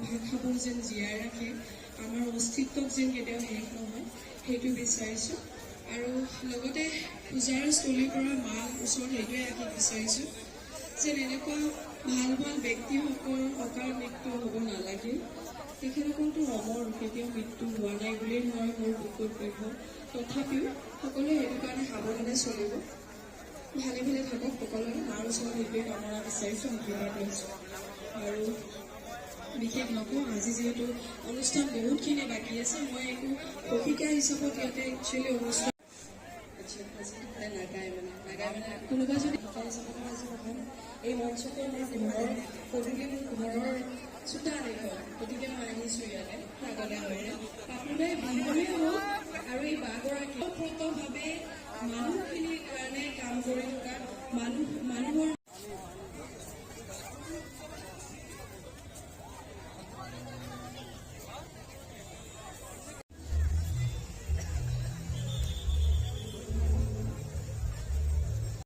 ভাষাবোৰ যেন জীয়াই ৰাখে, আমাৰ অস্তিত্বক যেন কেতিয়াও শেষ নহয় সেইটো বিচাৰিছোঁ। আৰু লগতে পূজাৰ স্থলীৰ পৰা মাৰ ওচৰত সেইটোৱে ৰাখি বিচাৰিছোঁ যেন এনেকুৱা ভাল ভাল ব্যক্তিসকল অকাল মৃত্যু হ'ব নালাগে। তেখেতসকলতো অমৰ, কেতিয়াও মৃত্যু হোৱা নাই বুলিয়েই মই মোৰ বুকুত কৰিব। তথাপিও সকলোৱে সেইটো কাৰণে সাৱধানে চলিব, ভালে ভালে থাকক সকলোৱে। মাৰ ওচৰত সেইটোৱে কামনা বিচাৰিছোঁ, আশীৰ্বাদ লৈছোঁ। আৰু বিশেষ নকওঁ, আজি যিহেতু অনুষ্ঠান বহুতখিনি বাকী আছে, মই একো প্ৰশিকা হিচাপত ইয়াতে একচুৱেলি অনুষ্ঠান নাগাই মানে কোনোবা যদি শিকা হিচাপত আজি নহয়, এই মঞ্চতে মোৰ ঘৰৰ পদূলি, মোৰ ঘৰৰ চোতাল এখন, গতিকে মই আহিছোঁ ইয়াতে নাগলে আমেৰে পাপুদাই বিহুৱে হওক আৰু এই বাগৰাকী ওতঃপ্ৰোতভাৱে মানুহখিনিৰ কাৰণে কাম কৰি থকা মানুহৰ